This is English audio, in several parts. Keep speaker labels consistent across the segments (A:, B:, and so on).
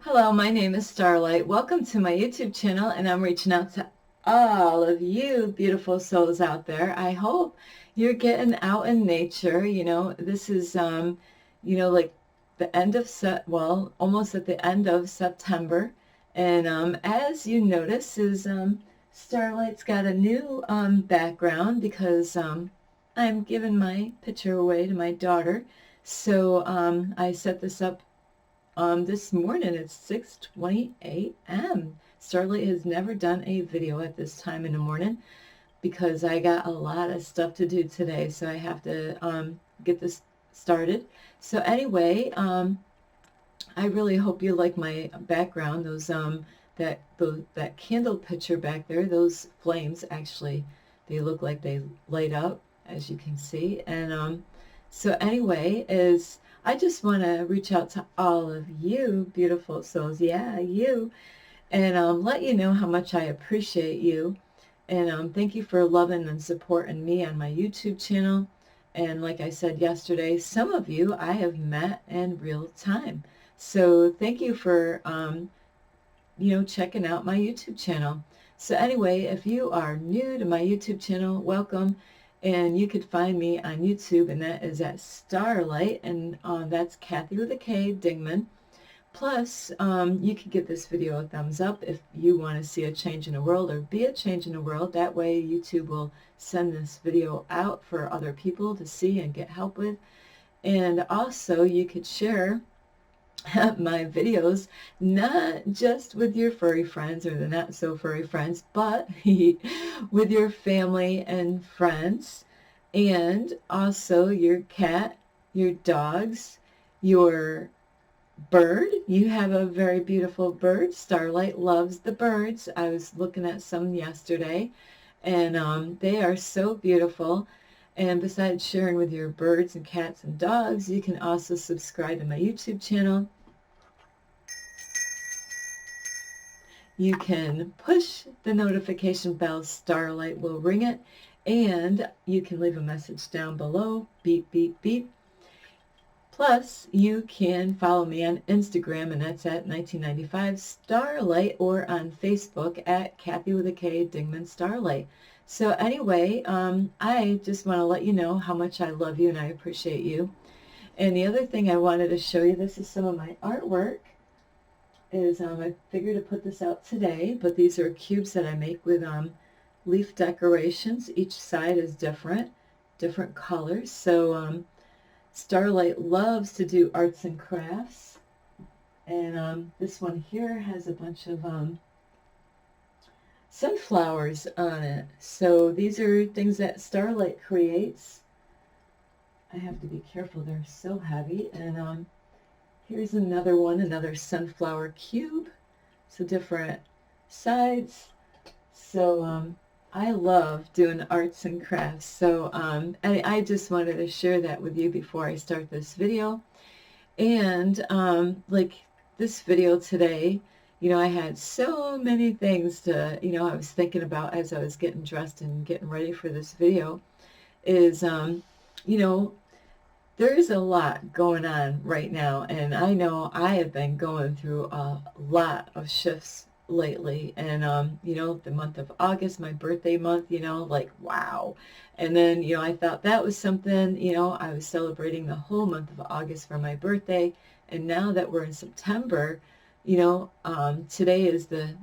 A: Hello, my name is Starlight. Welcome to my YouTube channel, and I'm reaching out to all of you beautiful souls out there. I hope you're getting out in nature. This is like the end of almost at the end of September. And as you notice is Starlight's got a new background because I'm giving my picture away to my daughter. So I set this up this morning at 6:20 a.m. Starlight has never done a video at this time in the morning because I got a lot of stuff to do today, so I have to get this started. So anyway, I really hope you like my background. That candle picture back there, those flames actually, they look like they light up, as you can see. And so anyway, is I just want to reach out to all of you beautiful souls, yeah, you, and let you know how much I appreciate you. And thank you for loving and supporting me on my YouTube channel. And like I said yesterday, some of you I have met in real time. So thank you for, checking out my YouTube channel. So anyway, if you are new to my YouTube channel, welcome. And you could find me on YouTube, and that is at Starlight, and that's Kathy with a K, Dingman. Plus, you can give this video a thumbs up if you want to see a change in the world or be a change in the world. That way YouTube will send this video out for other people to see and get help with. And also you could share my videos not just with your furry friends or the not so furry friends, but with your family and friends, and also your cat, your dogs, your bird. You have a very beautiful bird. Starlight loves the birds. I was looking at some yesterday, and they are so beautiful. And besides sharing with your birds and cats and dogs, you can also subscribe to my YouTube channel. You can push the notification bell. Starlight will ring it, and you can leave a message down below. Beep, beep, beep. Plus, you can follow me on Instagram, and that's at 1995 Starlight, or on Facebook at Kathy with a K, Dingman Starlight. So anyway, I just want to let you know how much I love you and I appreciate you. And the other thing I wanted to show you, this is some of my artwork, is I figured to put this out today, but these are cubes that I make with leaf decorations. Each side is different colors. So Starlight loves to do arts and crafts, and this one here has a bunch of sunflowers on it. So these are things that Starlight creates. I have to be careful, they're so heavy. And here's another one, another sunflower cube. So different sides. So I love doing arts and crafts. So I just wanted to share that with you before I start this video. And like this video today, I had so many things to, I was thinking about as I was getting dressed and getting ready for this video is, there is a lot going on right now, and I know I have been going through a lot of shifts lately. And the month of August, my birthday month, like wow. And then I thought that was something. I was celebrating the whole month of August for my birthday, and now that we're in September, today is the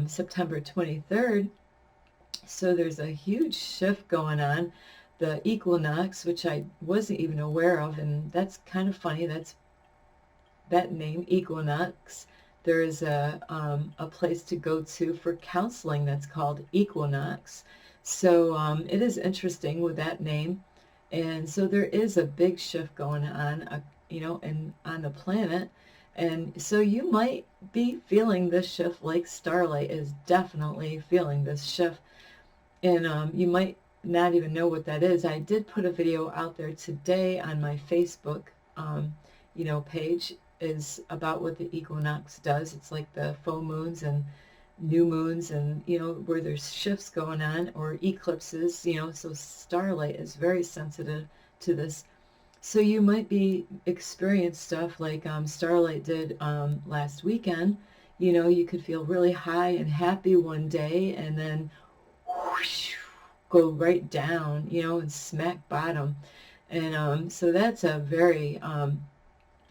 A: September 23rd, so there's a huge shift going on, the equinox, which I wasn't even aware of. And that's kind of funny. That's that name, equinox. There is a place to go to for counseling that's called Equinox. So it is interesting with that name. And so there is a big shift going on, on the planet. And so you might be feeling this shift, like Starlight is definitely feeling this shift. And you might not even know what that is. I did put a video out there today on my Facebook, page, is about what the equinox does. It's like the full moons and new moons, and where there's shifts going on, or eclipses. So Starlight is very sensitive to this So you might be experience stuff like Starlight did last weekend. You know, you could feel really high and happy one day and then whoosh, go right down, you know, and smack bottom. And so that's a very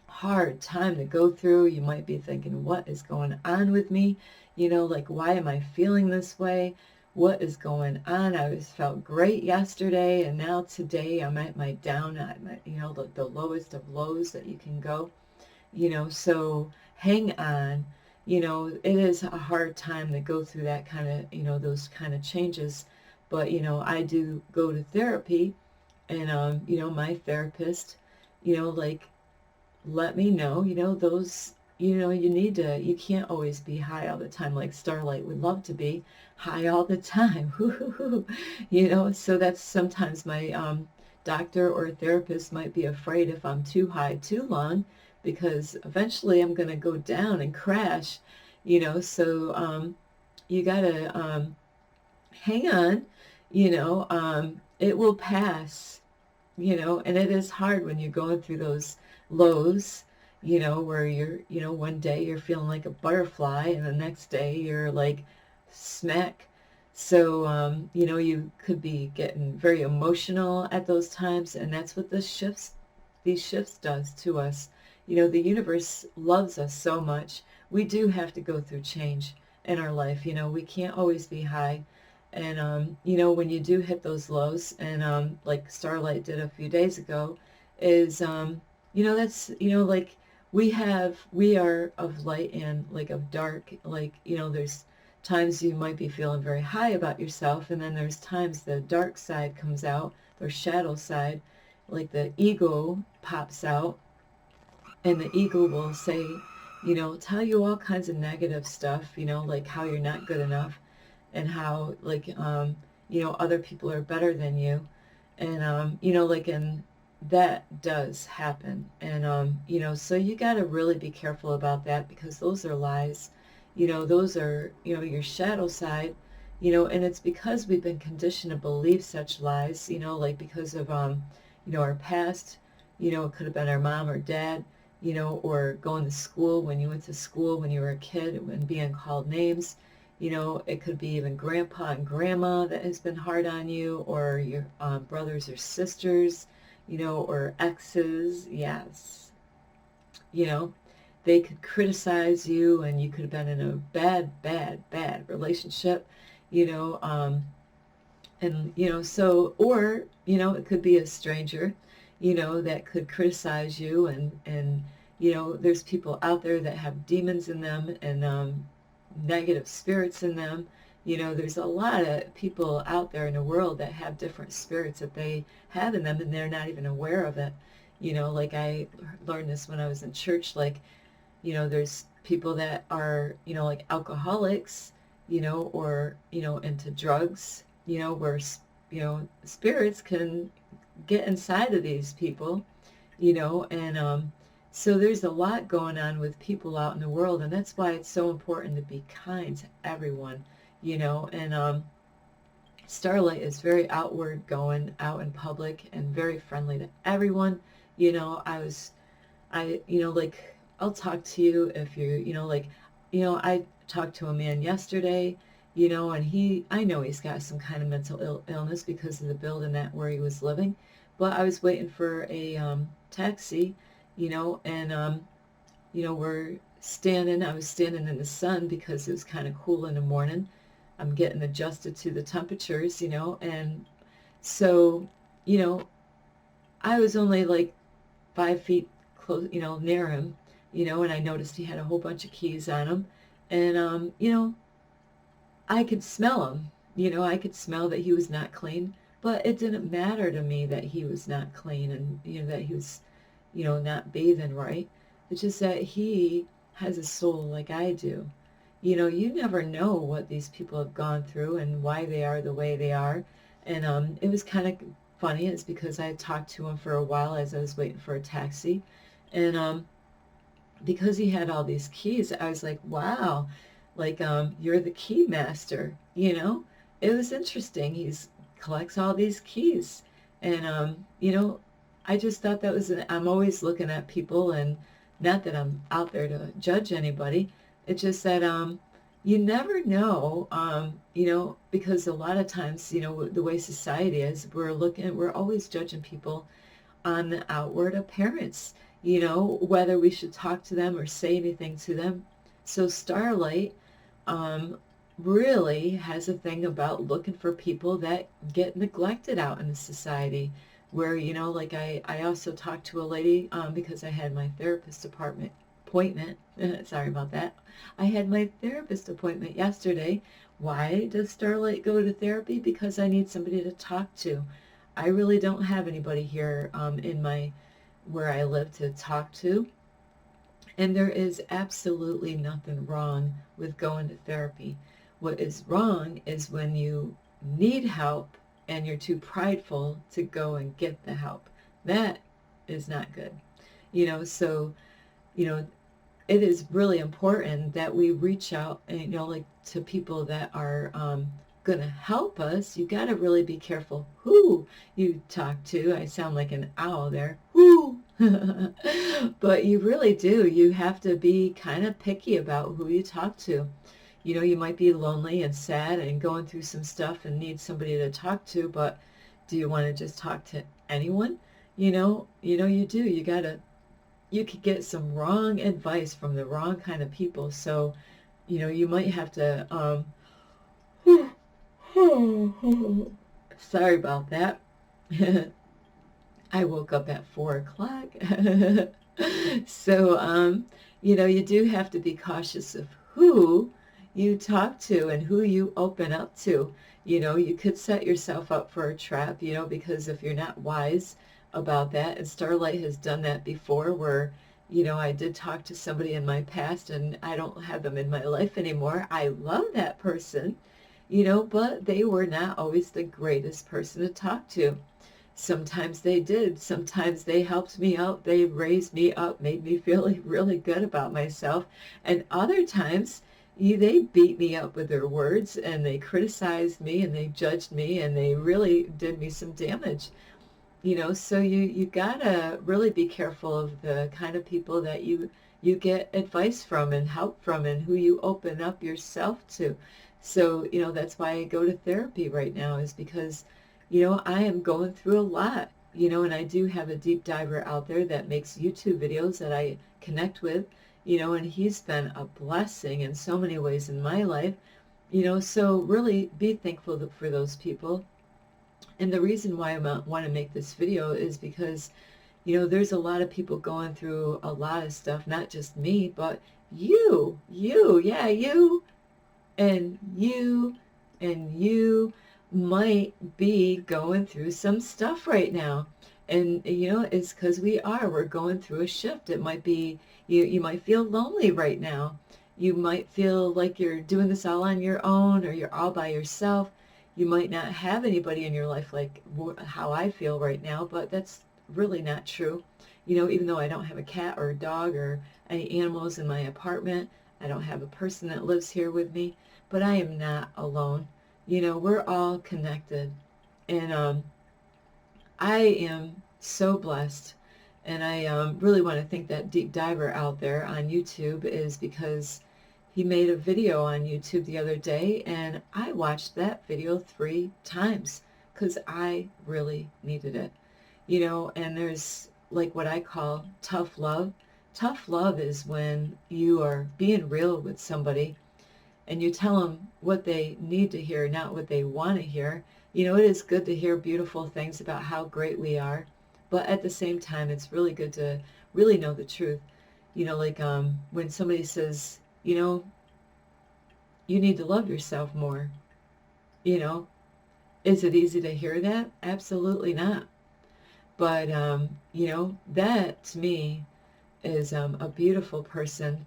A: hard time to go through. You might be thinking, what is going on with me? You know, like, why am I feeling this way? What is going on? I was felt great yesterday, and now today I'm at my down, at my, you know, the lowest of lows that you can go. You know, so hang on. You know, it is a hard time to go through that kind of, you know, those kind of changes. But, you know, I do go to therapy, and, you know, my therapist, you know, like, let me know, you know, those, you know, you need to, you can't always be high all the time like Starlight would love to be high all the time. You know, so that's sometimes my doctor or therapist might be afraid if I'm too high too long because eventually I'm going to go down and crash, you know, so you got to hang on, you know, it will pass, you know, and it is hard when you're going through those lows, you know, where you're, you know, one day you're feeling like a butterfly and the next day you're like smack. So, you know, you could be getting very emotional at those times, and that's what these shifts does to us. You know, the universe loves us so much. We do have to go through change in our life. You know, we can't always be high. And, you know, when you do hit those lows, and like Starlight did a few days ago, is, you know, that's, you know, like we are of light and like of dark. Like, you know, there's times you might be feeling very high about yourself, and then there's times the dark side comes out, or shadow side, like the ego pops out, and the ego will say, you know, tell you all kinds of negative stuff, you know, like how you're not good enough and how like you know, other people are better than you, and you know, like, and that does happen, and you know, so you got to really be careful about that because those are lies, you know, those are, you know, your shadow side, you know, and it's because we've been conditioned to believe such lies, you know, like because of you know, our past, you know, it could have been our mom or dad, you know, or going to school, when you went to school when you were a kid and being called names. You know, it could be even grandpa and grandma that has been hard on you, or your brothers or sisters, you know, or exes. Yes. You know, they could criticize you, and you could have been in a bad relationship, you know, and, you know, so, or, you know, it could be a stranger, you know, that could criticize you, and, you know, there's people out there that have demons in them, and negative spirits in them. You know, there's a lot of people out there in the world that have different spirits that they have in them, and they're not even aware of it. You know, like I learned this when I was in church, like, you know, there's people that are, you know, like alcoholics, you know, or, you know, into drugs, you know, where, you know, spirits can get inside of these people, you know, and so there's a lot going on with people out in the world, and that's why it's so important to be kind to everyone, you know, and Starlight is very outward going out in public and very friendly to everyone. You know, you know, like, I'll talk to you if you're, you know, like, you know, I talked to a man yesterday, you know, and I know he's got some kind of mental illness because of the building that where he was living, but I was waiting for a taxi, you know, and, you know, I was standing in the sun because it was kind of cool in the morning. I'm getting adjusted to the temperatures, you know, and so, you know, I was only like 5 feet close, you know, near him, you know, and I noticed he had a whole bunch of keys on him. And, you know, I could smell him, you know, I could smell that he was not clean, but it didn't matter to me that he was not clean and, you know, that he was, you know, not bathing right. It's just that he has a soul like I do. You know, you never know what these people have gone through and why they are the way they are. And it was kind of funny. It's because I had talked to him for a while as I was waiting for a taxi. And because he had all these keys, I was like, wow, like, you're the key master, you know? It was interesting. He's collects all these keys. And, you know, I just thought that was, I'm always looking at people, and not that I'm out there to judge anybody. It's just that you never know, because a lot of times, the way society is, we're always judging people on the outward appearance, whether we should talk to them or say anything to them. So Starlight um, really has a thing about looking for people that get neglected out in the society. Where, like I also talked to a lady because I had my therapist appointment. Sorry about that. I had my therapist appointment yesterday. Why does Starlight go to therapy? Because I need somebody to talk to. I really don't have anybody here in my where I live to talk to. And there is absolutely nothing wrong with going to therapy. What is wrong is when you need help and you're too prideful to go and get the help. That is not good. So, you know, it is really important that we reach out and, like to people that are going to help us. You got to really be careful who you talk to. I sound like an owl there. Who? But you really do. You have to be kind of picky about who you talk to. You might be lonely and sad and going through some stuff and need somebody to talk to, but do you want to just talk to anyone? You do. You could get some wrong advice from the wrong kind of people. So, you might have to, sorry about that. I woke up at 4 o'clock. So, you do have to be cautious of who you talk to and who you open up to. You could set yourself up for a trap, because if you're not wise about that, and Starlight has done that before where, I did talk to somebody in my past and I don't have them in my life anymore. I love that person, but they were not always the greatest person to talk to. Sometimes they did. Sometimes they helped me out. They raised me up, made me feel really good about myself. And other times, they beat me up with their words and they criticized me and they judged me and they really did me some damage. So you gotta really be careful of the kind of people that you get advice from and help from and who you open up yourself to. So, that's why I go to therapy right now, is because I am going through a lot, and I do have a deep diver out there that makes YouTube videos that I connect with, and he's been a blessing in so many ways in my life, so really be thankful for those people. And the reason why I want to make this video is because, there's a lot of people going through a lot of stuff, not just me, but yeah, you, and you might be going through some stuff right now. And, it's because we're going through a shift. It might be, you might feel lonely right now. You might feel like you're doing this all on your own or you're all by yourself. You might not have anybody in your life like how I feel right now, but that's really not true. Even though I don't have a cat or a dog or any animals in my apartment, I don't have a person that lives here with me, but I am not alone. We're all connected. And I am so blessed. And I really want to thank that deep diver out there on YouTube, is because he made a video on YouTube the other day, and I watched that video 3 times because I really needed it. And there's like what I call tough love. Tough love is when you are being real with somebody and you tell them what they need to hear, not what they want to hear. It is good to hear beautiful things about how great we are, but at the same time, it's really good to really know the truth. Like when somebody says, you need to love yourself more, is it easy to hear that? Absolutely not. But, that to me is a beautiful person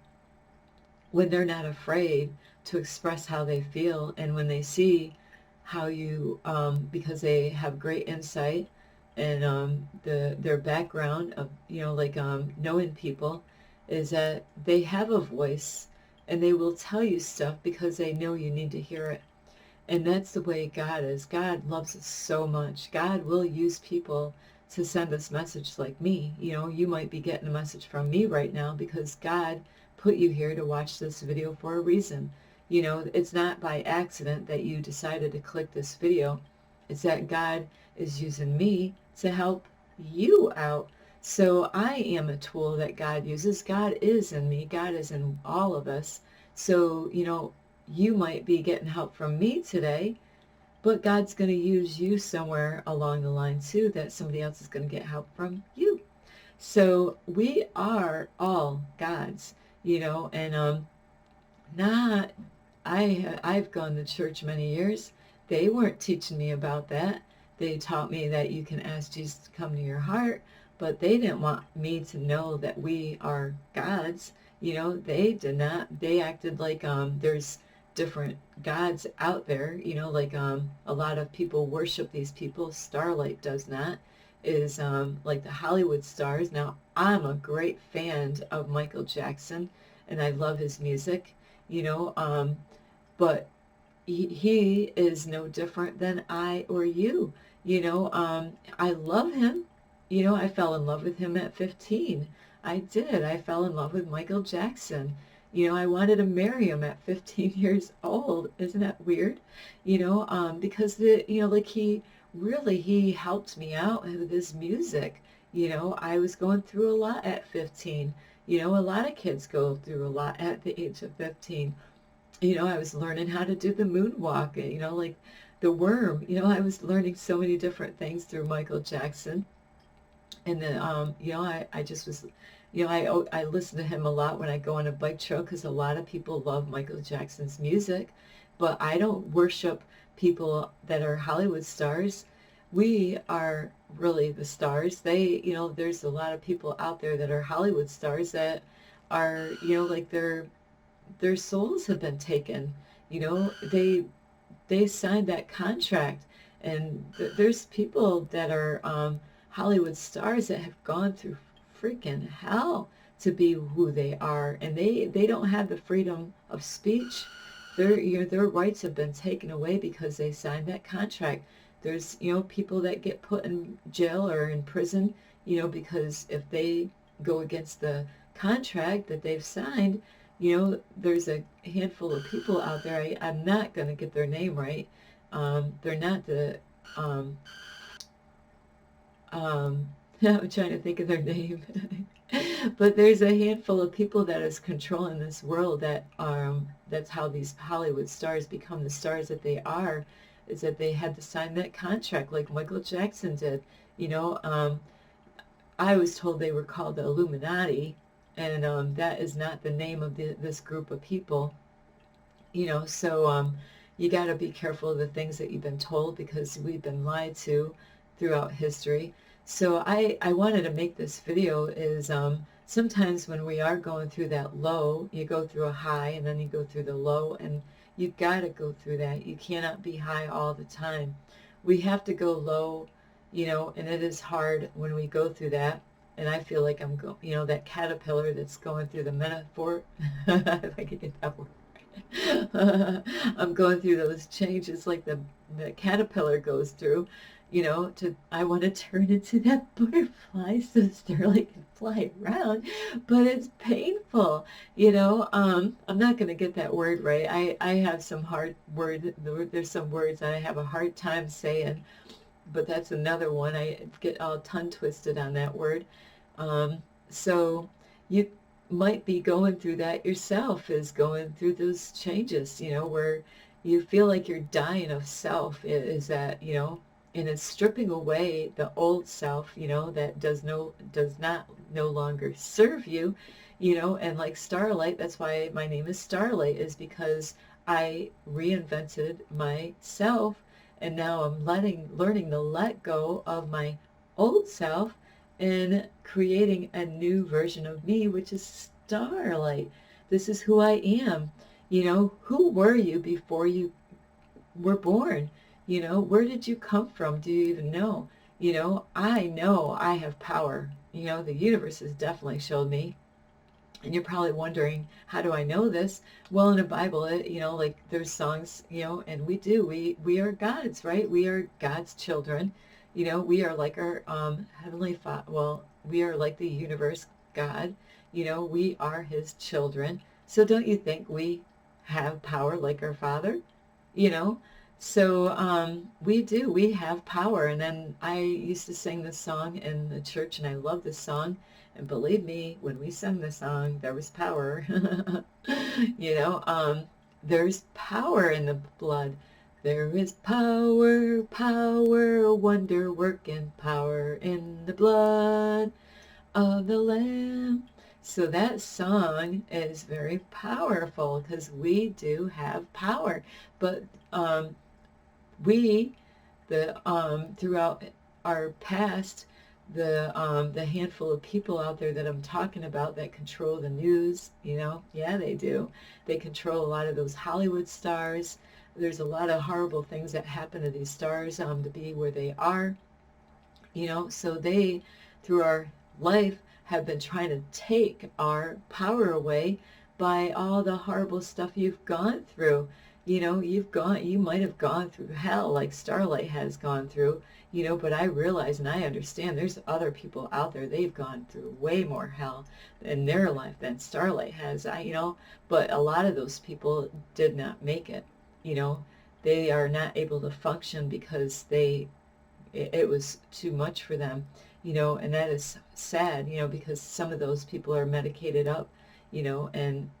A: when they're not afraid to express how they feel, and when they see how you, because they have great insight and their background of, knowing people, is that they have a voice and they will tell you stuff because they know you need to hear it. And that's the way God is. God loves us so much. God will use people to send this message like me. You know, you might be getting a message from me right now because God put you here to watch this video for a reason. You know, it's not by accident that you decided to click this video. It's that God is using me to help you out. So I am a tool that God uses. God is in me. God is in all of us. So, you know, you might be getting help from me today, but God's going to use you somewhere along the line too, that somebody else is going to get help from you. So we are all God's, you know, and not, I've gone to church many years. They weren't teaching me about that. They taught me that you can ask Jesus to come to your heart, but they didn't want me to know that we are God's. You know, they did not. They acted like there's different gods out there. You know, like a lot of people worship these people. Starlight does not. Is like the Hollywood stars. Now, I'm a great fan of Michael Jackson, and I love his music. You know, but he is no different than I or you. You know, I love him. You know, I fell in love with him at 15. I did. I fell in love with Michael Jackson. You know, I wanted to marry him at 15 years old. Isn't that weird? You know, because you know, like he helped me out with his music. You know, I was going through a lot at 15. You know, a lot of kids go through a lot at the age of 15. You know, I was learning how to do the moonwalk, you know, like the worm. You know, I was learning so many different things through Michael Jackson. And then, you know, I just was, you know, I listen to him a lot when I go on a bike trail because a lot of people love Michael Jackson's music. But I don't worship people that are Hollywood stars. We are really the stars. They, you know, there's a lot of people out there that are Hollywood stars that are, you know, like their souls have been taken. You know, they signed that contract, and there's people that are Hollywood stars that have gone through freaking hell to be who they are, and they don't have the freedom of speech. Their rights have been taken away because they signed that contract. There's, you know, people that get put in jail or in prison, you know, because if they go against the contract that they've signed. You know, there's a handful of people out there. I'm not going to get their name right. They're not the, I'm trying to think of their name. But there's a handful of people that is controlling this world that's how these Hollywood stars become the stars that they are, is that they had to sign that contract like Michael Jackson did. You know, I was told they were called the Illuminati, and that is not the name of this group of people. You know, so you got to be careful of the things that you've been told because we've been lied to throughout history. So I wanted to make this video is sometimes when we are going through that low, you go through a high and then you go through the low, and you got to go through that. You cannot be high all the time. We have to go low, you know, and it is hard when we go through that. And I feel like I'm you know, that caterpillar that's going through the metaphor, if I could get that word. I'm going through those changes like the caterpillar goes through, you know, I want to turn into that butterfly so Starlight can fly around, but it's painful, you know. I'm not going to get that word right. I have some hard there's some words I have a hard time saying, but that's another one. I get all tongue twisted on that word. So you might be going through that yourself, is going through those changes, you know, where you feel like you're dying of self, is that, you know, and it's stripping away the old self, you know, that does not no longer serve you, you know. And like Starlight, that's why my name is Starlight, is because I reinvented myself, and now I'm learning to let go of my old self and creating a new version of me, which is Starlight. This is who I am. You know, who were you before you were born? You know, where did you come from? Do you even know? You know I have power. You know, the universe has definitely showed me. And you're probably wondering, how do I know this? Well, in the Bible, you know, like there's songs, you know, and we are God's, right? We are God's children. You know, we are like our Heavenly Father. Well, we are like the universe God. You know, we are His children. So don't you think we have power like our Father? You know, so we do. We have power. And then I used to sing this song in the church, and I love this song. And believe me, when we sang the song, there was power. You know, there's power in the blood. There is power, power, wonder working power in the blood of the Lamb. So that song is very powerful because we do have power. But um, we, throughout our past, the handful of people out there that I'm talking about that control the news, you know, yeah, they do. They control a lot of those Hollywood stars. There's a lot of horrible things that happen to these stars to be where they are, you know, so they, through our life, have been trying to take our power away by all the horrible stuff you've gone through. You know, you might have gone through hell like Starlight has gone through, you know, but I realize and I understand there's other people out there, they've gone through way more hell in their life than Starlight has, you know, but a lot of those people did not make it, you know. They are not able to function because it was too much for them, you know, and that is sad, you know, because some of those people are medicated up, you know, and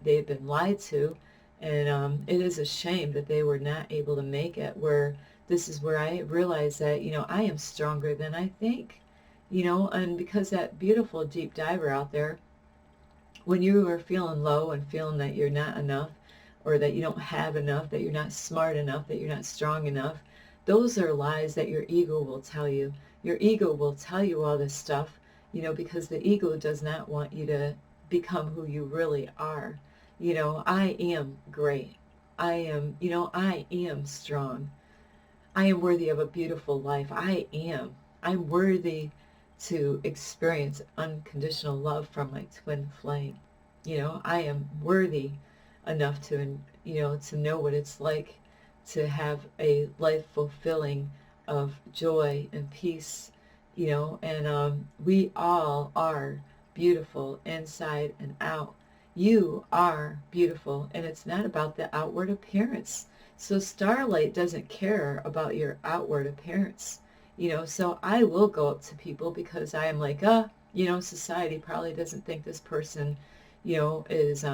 A: they've been lied to, and it is a shame that they were not able to make it. Where this is where I realize that, you know, I am stronger than I think, you know, and because that beautiful deep diver out there, when you are feeling low and feeling that you're not enough, or that you don't have enough, that you're not smart enough, that you're not strong enough, those are lies that your ego will tell you. Your ego will tell you all this stuff, you know, because the ego does not want you to become who you really are. You know, I am great. I am, you know, I am strong. I am worthy of a beautiful life. I am. I'm worthy to experience unconditional love from my twin flame. You know, I am worthy enough to, you know, to know what it's like to have a life fulfilling of joy and peace, you know, and we all are beautiful inside and out. You are beautiful, and it's not about the outward appearance. So Starlight doesn't care about your outward appearance, you know, so I will go up to people because I am like, you know, society probably doesn't think this person, you know, is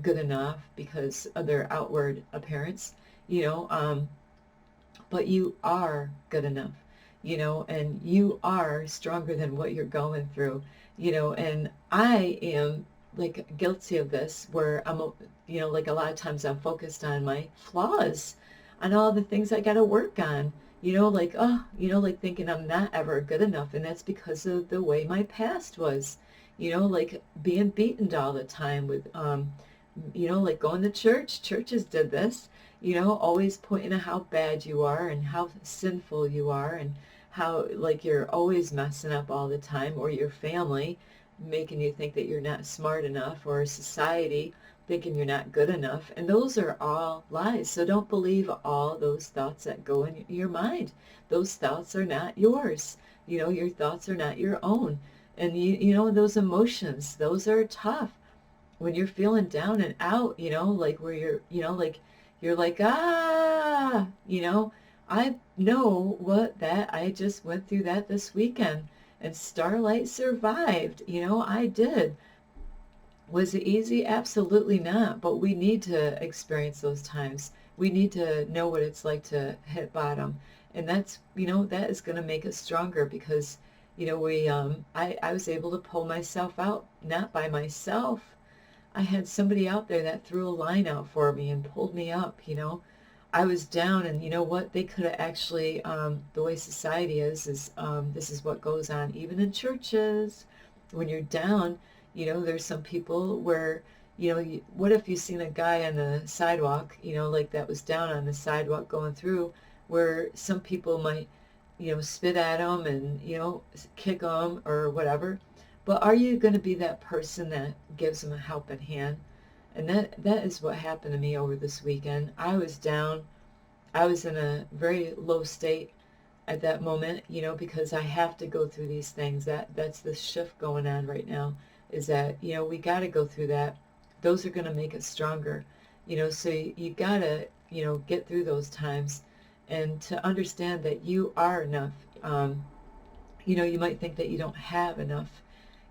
A: good enough because of their outward appearance, you know, but you are good enough, you know, and you are stronger than what you're going through, you know, and I am like guilty of this where I'm, you know, like a lot of times I'm focused on my flaws, on all the things I got to work on, you know, like, oh, you know, like thinking I'm not ever good enough. And that's because of the way my past was, you know, like being beaten all the time with, you know, like going to church. Churches did this, you know, always pointing out how bad you are and how sinful you are and how like you're always messing up all the time, or your family making you think that you're not smart enough, or society thinking you're not good enough. And those are all lies. So don't believe all those thoughts that go in your mind. Those thoughts are not yours. You know, your thoughts are not your own. And you know, those emotions, those are tough. When you're feeling down and out, you know, like where you're, you know, like you're like, you know, I know what that, I just went through that this weekend, and Starlight survived, you know, I did. Was it easy? Absolutely not. But we need to experience those times. We need to know what it's like to hit bottom. And that's, you know, that is going to make us stronger because, you know, I was able to pull myself out, not by myself. I had somebody out there that threw a line out for me and pulled me up, you know. I was down, and you know what? They could have actually, the way society is this is what goes on even in churches. When you're down, you know, there's some people where, you know, what if you seen a guy on the sidewalk, you know, like that was down on the sidewalk going through, where some people might, you know, spit at him and, you know, kick him or whatever. But are you going to be that person that gives them a helping hand? And that is what happened to me over this weekend. I was down. I was in a very low state, at that moment, you know, because I have to go through these things. That's the shift going on right now, is that, you know, we got to go through that. Those are going to make us stronger, you know, so you got to, you know, get through those times and to understand that you are enough. You know, you might think that you don't have enough.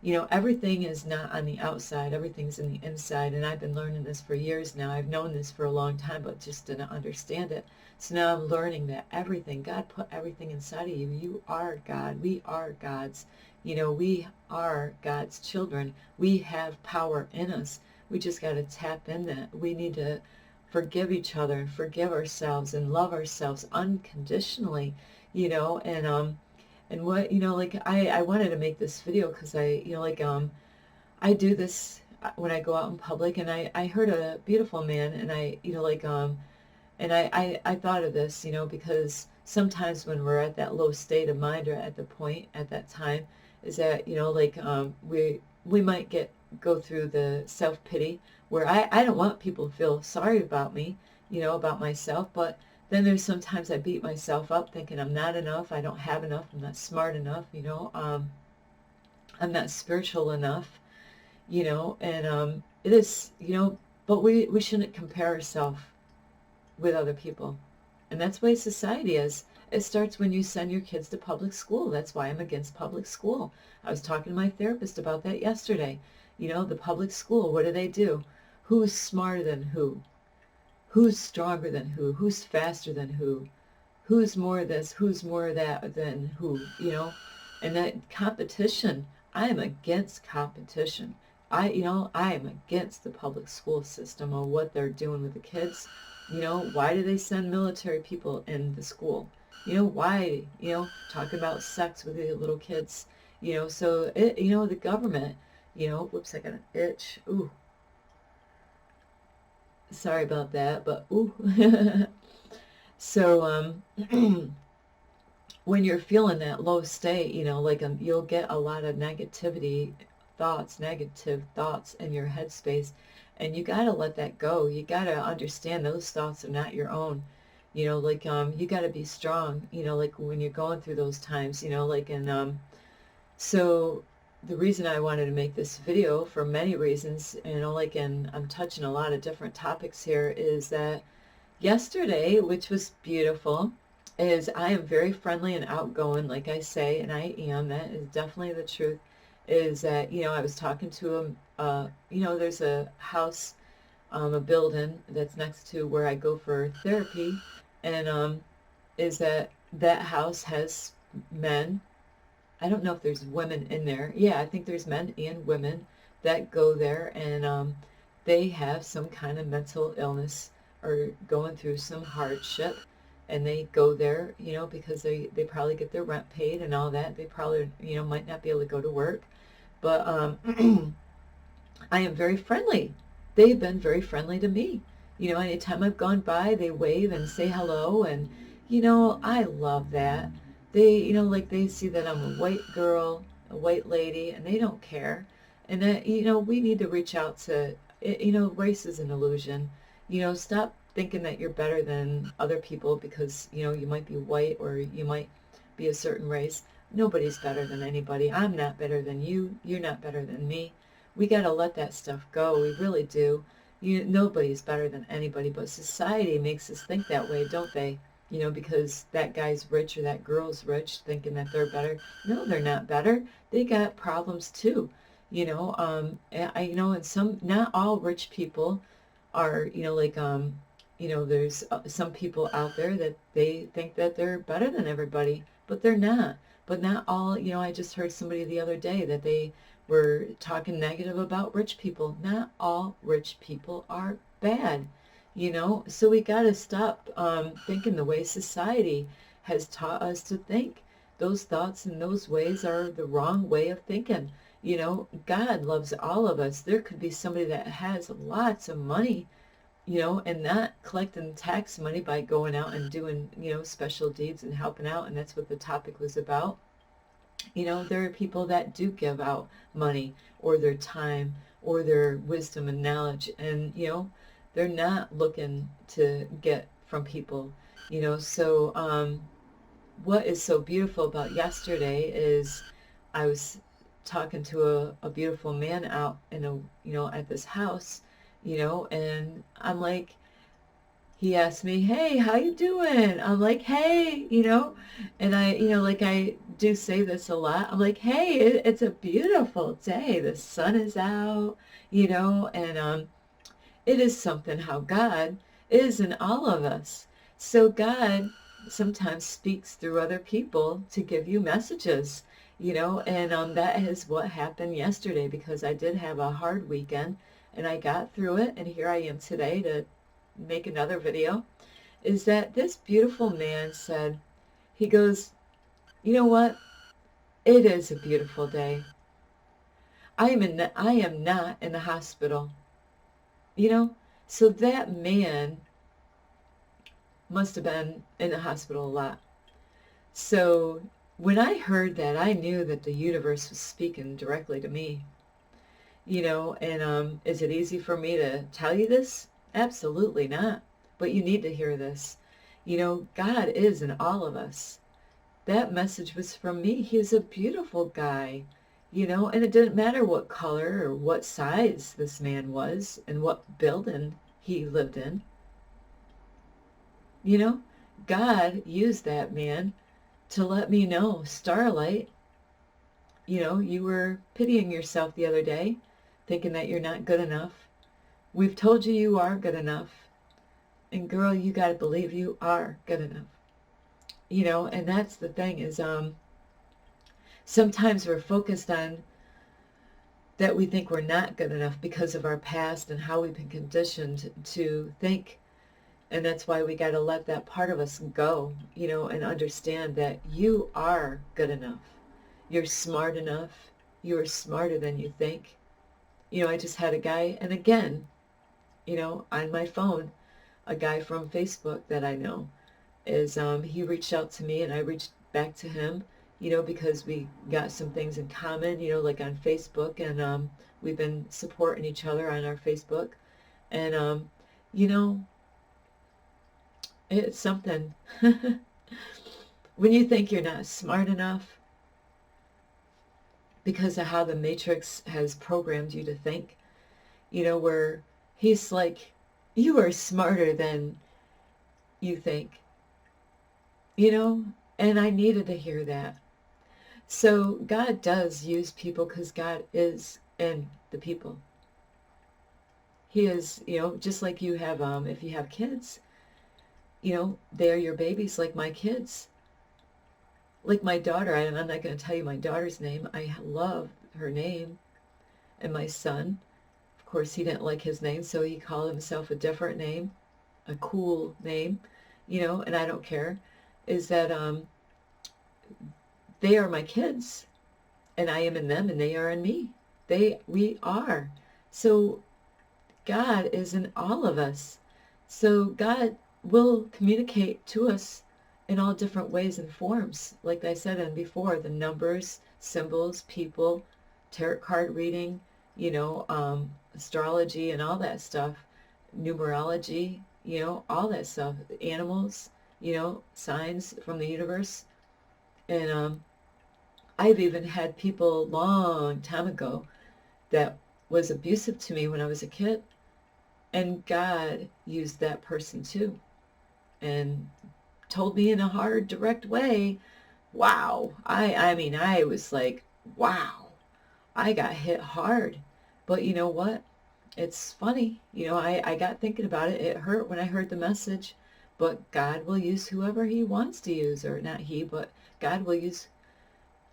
A: You know, everything is not on the outside, everything's in the inside. And I've been learning this for years now. I've known this for a long time, but just didn't understand it. So now I'm learning that everything, God put everything inside of you. You are God. We are God's. You know, we are God's children. We have power in us. We just got to tap in that. We need to forgive each other and forgive ourselves and love ourselves unconditionally, you know, and what, you know, like I wanted to make this video because you know, like I do this when I go out in public, and I heard a beautiful man, and I, you know, like and I thought of this, you know, because sometimes when we're at that low state of mind or at the point at that time, is that, you know, like we might go through the self-pity where I don't want people to feel sorry about me, you know, about myself, but then there's sometimes I beat myself up thinking I'm not enough, I don't have enough, I'm not smart enough, you know, I'm not spiritual enough, you know, and it is, you know, but we shouldn't compare ourselves with other people. And that's the way society is. It starts when you send your kids to public school. That's why I'm against public school. I was talking to my therapist about that yesterday. You know, the public school, what do? Who's smarter than who? Who's stronger than who? Who's faster than who? Who's more this? Who's more that than who? You know, and that competition, I am against competition. You know, I am against the public school system or what they're doing with the kids. You know, why do they send military people in the school? You know, why, you know, talking about sex with the little kids, you know, so it, you know, the government, you know, whoops, I got an itch. Ooh, sorry about that, but ooh. So, when you're feeling that low state, you know, like you'll get a lot of negative thoughts in your headspace, and you got to let that go. You got to understand those thoughts are not your own. You know, like you got to be strong, you know, like when you're going through those times, you know, like so the reason I wanted to make this video for many reasons, you know, like, and I'm touching a lot of different topics here, is that yesterday, which was beautiful, is I am very friendly and outgoing, like I say, and I am. That is definitely the truth. Is that, you know, I was talking to him. You know, there's a house, a building that's next to where I go for therapy, and is that house has men. I don't know if there's women in there. Yeah, I think there's men and women that go there, and they have some kind of mental illness or going through some hardship, and they go there, you know, because they probably get their rent paid and all that. They probably, you know, might not be able to go to work, but I am very friendly. They've been very friendly to me. You know, anytime I've gone by, they wave and say hello, and you know, I love that. They, you know, like they see that I'm a white girl, a white lady, and they don't care. And that, you know, we need to reach out to, you know, race is an illusion. You know, stop thinking that you're better than other people because, you know, you might be white or you might be a certain race. Nobody's better than anybody. I'm not better than you. You're not better than me. We got to let that stuff go. We really do. Nobody's better than anybody, but society makes us think that way, don't they? You know, because that guy's rich or that girl's rich, thinking that they're better. No, they're not better. They got problems too. You know, you know, and not all rich people are, you know, like, you know, there's some people out there that they think that they're better than everybody, but they're not. But not all, you know, I just heard somebody the other day that they were talking negative about rich people. Not all rich people are bad, you know, so we got to stop thinking the way society has taught us to think. Those thoughts and those ways are the wrong way of thinking. You know, God loves all of us. There could be somebody that has lots of money, you know, and not collecting tax money by going out and doing, you know, special deeds and helping out, and that's what the topic was about. You know, there are people that do give out money or their time or their wisdom and knowledge, and, you know, they're not looking to get from people, you know, so what is so beautiful about yesterday is I was talking to a beautiful man out in a, at this house, and I'm like, he asked me, "Hey, how you doing?" I'm like, "Hey," and I, like I do say this a lot. I'm like, "Hey, it's a beautiful day. The sun is out, and it is something how God is in all of us. So God sometimes speaks through other people to give you messages, and that is what happened yesterday because I did have a hard weekend and I got through it, and here I am today to make another video, is that this beautiful man said, he goes, "You know what? It is a beautiful day. I am not in the hospital." So that man must have been in the hospital a lot. So when I heard that, I knew that the universe was speaking directly to me. And is it easy for me to tell you this? Absolutely not. But you need to hear this. God is in all of us. That message was from me. He was a beautiful guy, and it didn't matter what color or what size this man was and what building he lived in. God used that man to let me know, "Starlight, you were pitying yourself the other day, thinking that you're not good enough. We've told you you are good enough. And girl, you got to believe you are good enough." And that's the thing is, sometimes we're focused on that we think we're not good enough because of our past and how we've been conditioned to think. And that's why we got to let that part of us go, and understand that you are good enough. You're smart enough. You are smarter than you think. I just had a guy, and again, on my phone, a guy from Facebook that I know is, he reached out to me and I reached back to him, because we got some things in common, like on Facebook, and we've been supporting each other on our Facebook. And, you know, it's something. When you think you're not smart enough because of how the Matrix has programmed you to think, where he's like, you are smarter than you think, and I needed to hear that. So God does use people because God is in the people. He is, just like you have, if you have kids, they're your babies like my kids. Like my daughter, I'm not going to tell you my daughter's name. I love her name. And my son, of course, he didn't like his name, so he called himself a different name, a cool name, and I don't care, is that they are my kids, and I am in them, and they are in me. We are. So God is in all of us. So God will communicate to us in all different ways and forms. Like I said before, the numbers, symbols, people, tarot card reading, astrology and all that stuff, numerology, all that stuff, animals, signs from the universe. And I've even had people a long time ago that was abusive to me when I was a kid, and God used that person too, and told me in a hard, direct way, wow. I mean, I was like, wow, I got hit hard. But you know what? It's funny. I got thinking about it. It hurt when I heard the message, but God will use whoever he wants to use, or not he, but God will use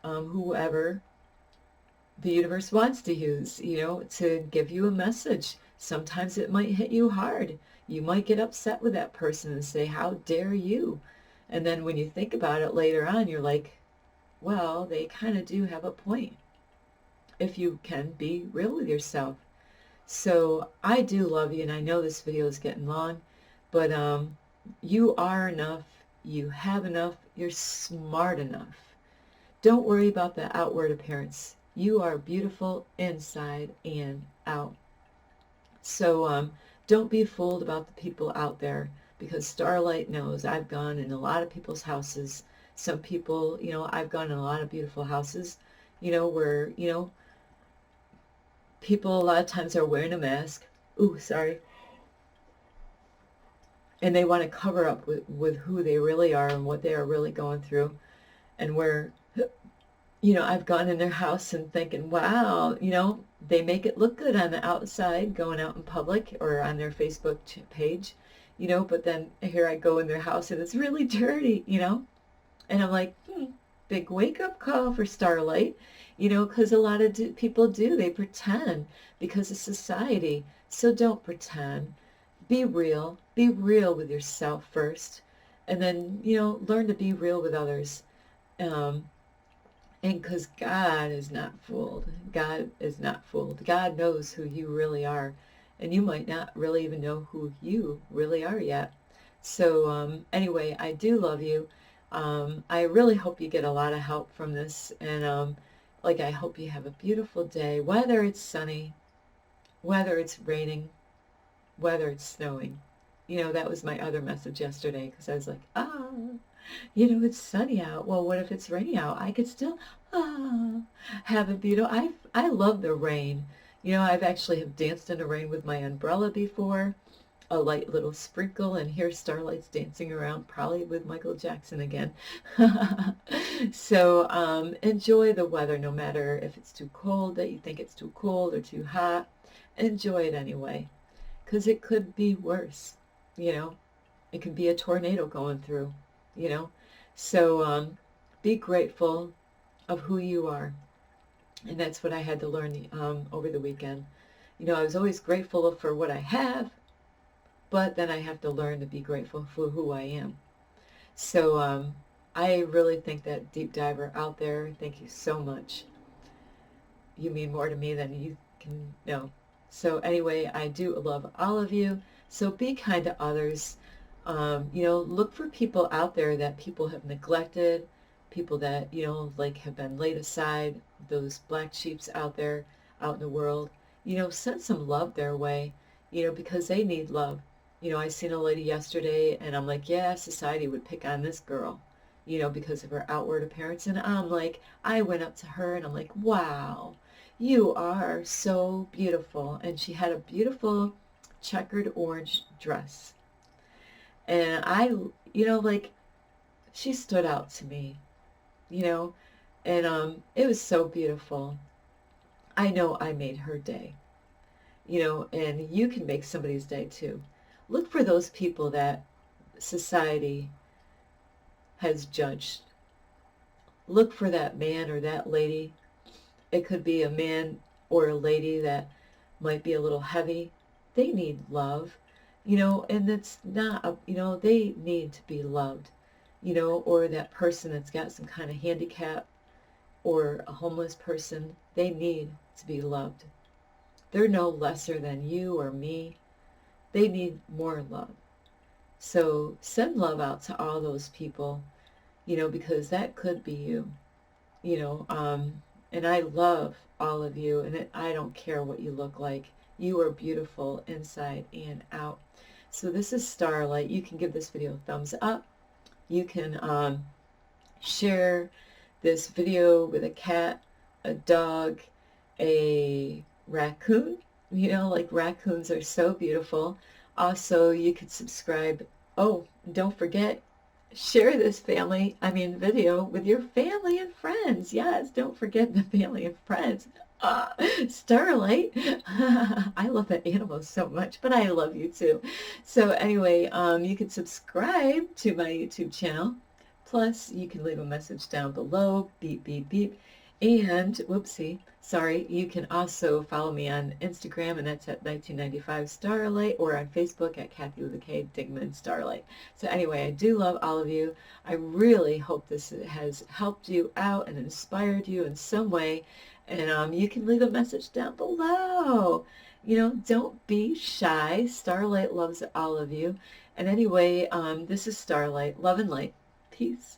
A: whoever the universe wants to use, to give you a message. Sometimes it might hit you hard. You might get upset with that person and say, "How dare you?" And then when you think about it later on, you're like, well, they kind of do have a point, if you can be real with yourself. So I do love you, and I know this video is getting long, but you are enough. You have enough. You're smart enough. Don't worry about the outward appearance. You are beautiful inside and out. So don't be fooled about the people out there, because Starlight knows I've gone in a lot of people's houses Some people, I've gone in a lot of beautiful houses, where, people a lot of times are wearing a mask. Ooh, sorry. And they want to cover up with who they really are and what they are really going through. And where, I've gone in their house and thinking, wow, they make it look good on the outside, going out in public or on their Facebook page, but then here I go in their house and it's really dirty, and I'm like, big wake-up call for Starlight, because a lot of people do. They pretend because of society. So don't pretend. Be real. Be real with yourself first, and then, learn to be real with others. Um, and because God is not fooled. God is not fooled. God knows who you really are, and you might not really even know who you really are yet. So anyway, I do love you. I really hope you get a lot of help from this, and I hope you have a beautiful day, whether it's sunny, whether it's raining, whether it's snowing. That was my other message yesterday, because I was like, it's sunny out. Well, what if it's rainy out? I could still have a beautiful. I love the rain. I've actually have danced in the rain with my umbrella before, a light little sprinkle, and here Starlight's dancing around, probably with Michael Jackson again. So enjoy the weather, no matter if it's too cold, that you think it's too cold or too hot. Enjoy it anyway, because it could be worse. It could be a tornado going through. So be grateful of who you are. And that's what I had to learn over the weekend. I was always grateful for what I have, but then I have to learn to be grateful for who I am. So I really think that deep diver out there, thank you so much. You mean more to me than you can know. So anyway, I do love all of you. So be kind to others. Look for people out there that people have neglected, people that, have been laid aside, those black sheeps out there, out in the world. Send some love their way, because they need love. I seen a lady yesterday and I'm like, yeah, society would pick on this girl, because of her outward appearance. And I went up to her and I'm like, wow, you are so beautiful. And she had a beautiful checkered orange dress. And she stood out to me, and it was so beautiful. I know I made her day, and you can make somebody's day too. Look for those people that society has judged. Look for that man or that lady. It could be a man or a lady that might be a little heavy. They need love. And it's not, they need to be loved, or that person that's got some kind of handicap or a homeless person, they need to be loved. They're no lesser than you or me. They need more love. So send love out to all those people, because that could be you, and I love all of you, and I don't care what you look like. You are beautiful inside and out. So this is Starlight. You can give this video a thumbs up. You can share this video with a cat, a dog, a raccoon. Raccoons are so beautiful. Also, you could subscribe. Oh, don't forget, share this video with your family and friends. Yes, don't forget the family and friends. Starlight. I love that animal so much, but I love you too. So anyway, you can subscribe to my YouTube channel. Plus, you can leave a message down below. Beep, beep, beep. And, whoopsie, sorry, you can also follow me on Instagram, and that's at 1995 Starlight, or on Facebook at Kathy with a K, Digman Starlight. So anyway, I do love all of you. I really hope this has helped you out and inspired you in some way. And you can leave a message down below. Don't be shy. Starlight loves all of you. And anyway, this is Starlight. Love and light. Peace.